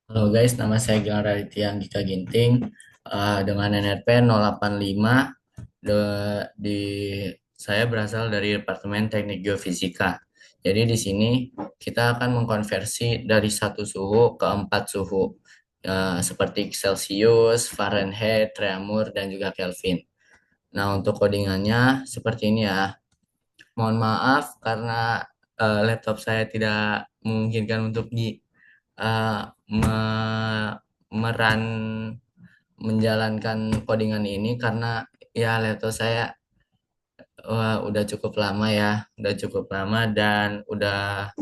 Halo guys, nama saya Gilang Raditya Anggika Ginting dengan NRP 085 di saya berasal dari Departemen Teknik Geofisika. Jadi di sini kita akan mengkonversi dari satu suhu ke empat suhu seperti Celsius, Fahrenheit, Reaumur, dan juga Kelvin. Nah, untuk codingannya seperti ini ya. Mohon maaf karena laptop saya tidak memungkinkan untuk eh, meran menjalankan codingan ini karena ya laptop saya udah cukup lama ya, udah cukup lama dan udah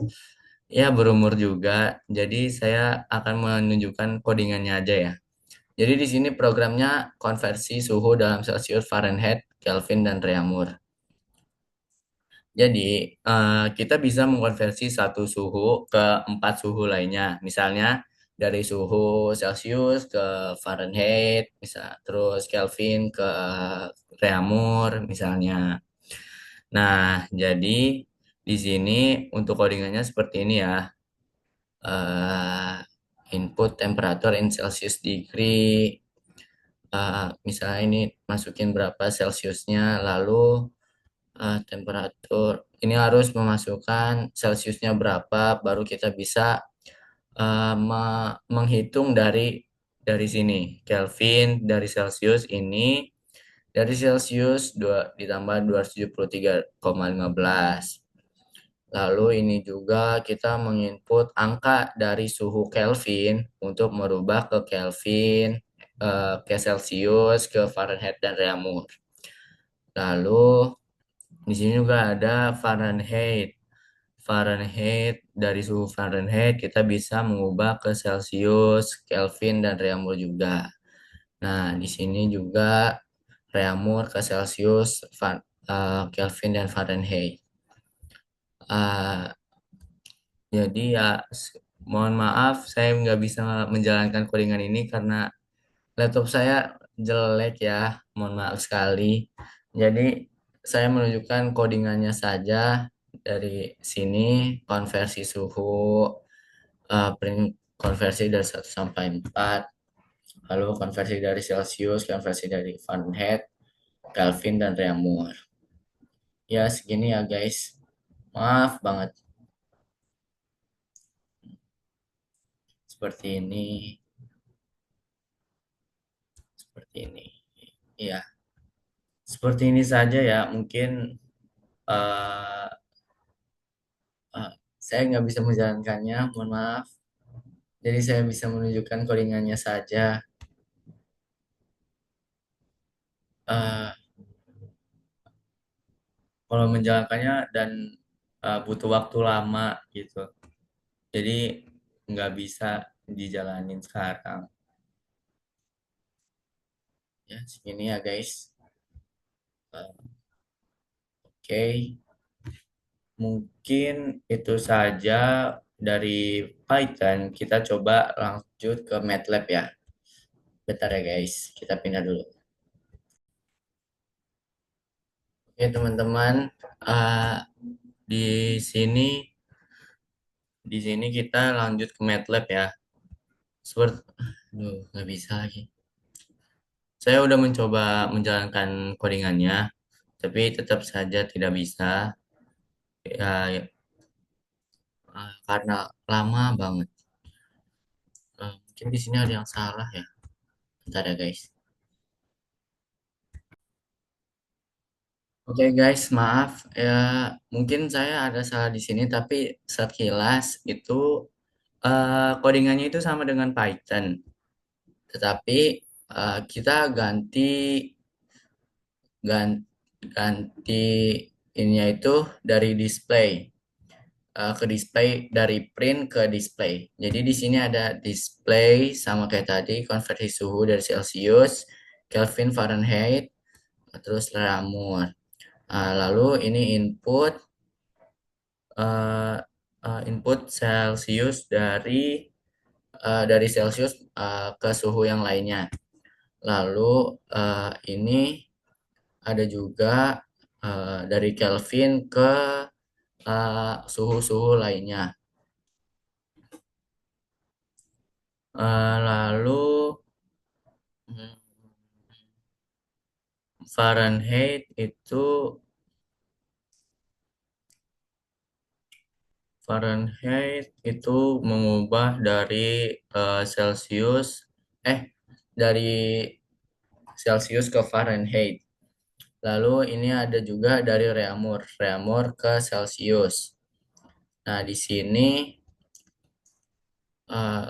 ya berumur juga. Jadi saya akan menunjukkan codingannya aja ya. Jadi di sini programnya konversi suhu dalam Celsius, Fahrenheit, Kelvin, dan Reaumur. Jadi, kita bisa mengkonversi satu suhu ke empat suhu lainnya. Misalnya dari suhu Celcius ke Fahrenheit, terus Kelvin ke Reaumur, misalnya. Nah, jadi di sini untuk codingannya seperti ini ya. Eh, Input temperatur in Celsius degree. Misalnya ini masukin berapa Celsiusnya, lalu temperatur. Ini harus memasukkan Celsiusnya berapa, baru kita bisa menghitung dari sini. Kelvin dari Celsius ini dari Celsius 2 ditambah 273,15. Lalu ini juga kita menginput angka dari suhu Kelvin untuk merubah ke Kelvin, ke Celsius, ke Fahrenheit dan Reaumur. Lalu di sini juga ada Fahrenheit. Fahrenheit dari suhu Fahrenheit kita bisa mengubah ke Celsius, Kelvin dan Reaumur juga. Nah, di sini juga Reaumur ke Celsius, Kelvin dan Fahrenheit. Eh, jadi ya mohon maaf saya nggak bisa menjalankan codingan ini karena laptop saya jelek ya. Mohon maaf sekali. Jadi saya menunjukkan codingannya saja dari sini konversi suhu, print konversi dari 1 sampai 4, lalu konversi dari Celsius, konversi dari Fahrenheit, Kelvin dan Reaumur. Ya segini ya guys. Maaf banget seperti ini, seperti ini. Iya, seperti ini saja ya. Mungkin eh, eh, saya nggak bisa menjalankannya, mohon maaf. Jadi saya bisa menunjukkan codingannya saja. Eh, Kalau menjalankannya dan butuh waktu lama gitu. Jadi nggak bisa dijalanin sekarang. Ya, segini ya guys. Oke, mungkin itu saja dari Python. Kita coba lanjut ke MATLAB ya. Bentar ya guys, kita pindah dulu. Oke teman-teman, eh, di sini di sini kita lanjut ke MATLAB ya. Seperti, aduh, nggak bisa lagi. Saya udah mencoba menjalankan codingannya, tapi tetap saja tidak bisa. Ya, karena lama banget. Mungkin di sini ada yang salah ya. Bentar ya guys. Oke guys, maaf ya. Mungkin saya ada salah di sini, tapi sekilas itu codingannya itu sama dengan Python. Tetapi kita ganti ganti ininya itu dari display, ke display, dari print ke display. Jadi di sini ada display sama kayak tadi konversi suhu dari Celsius, Kelvin, Fahrenheit, terus Reaumur. Lalu ini eh, input Celsius dari Celsius ke suhu yang lainnya. Lalu ini ada juga dari Kelvin ke suhu-suhu lainnya. Lalu hmm, Fahrenheit itu mengubah dari Celsius eh dari Celsius ke Fahrenheit. Lalu ini ada juga dari Reaumur ke Celsius. Nah, di sini eh,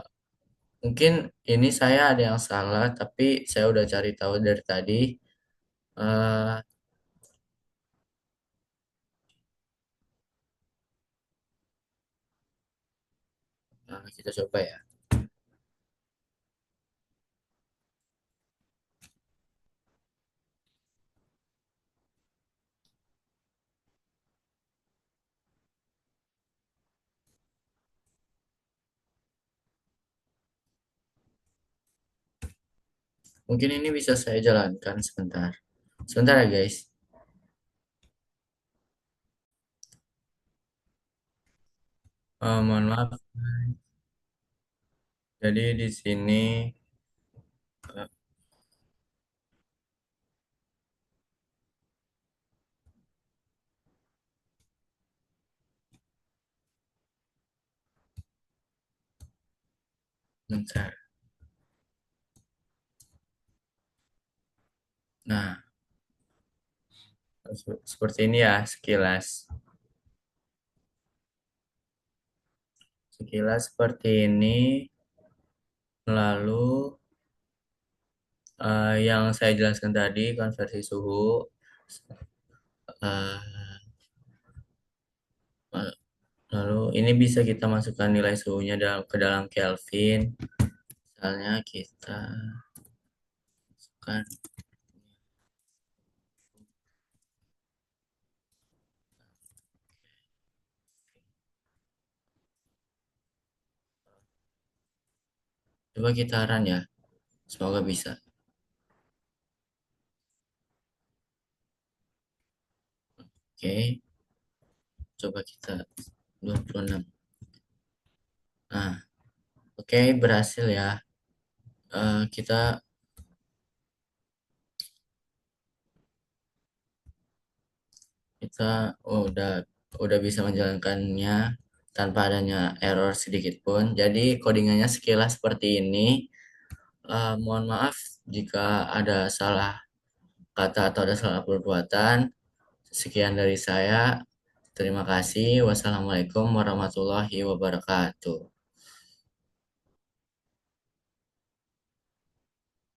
mungkin ini saya ada yang salah, tapi saya udah cari tahu dari tadi. Eh, kita coba ya. Mungkin ini bisa saya jalankan sebentar. Sebentar ya guys. Mohon maaf. Jadi di sini eh, bentar. Nah, seperti ini ya sekilas. Sekilas seperti ini. Lalu yang saya jelaskan tadi konversi suhu. eh, Lalu ini bisa kita masukkan nilai suhunya ke dalam Kelvin. Misalnya kita masukkan, coba kita run ya. Semoga bisa. Oke, coba kita 26. Nah, oke berhasil ya. Kita kita udah bisa menjalankannya tanpa adanya error sedikit pun. Jadi codingannya sekilas seperti ini. Mohon maaf jika ada salah kata atau ada salah perbuatan. Sekian dari saya. Terima kasih. Wassalamualaikum warahmatullahi wabarakatuh.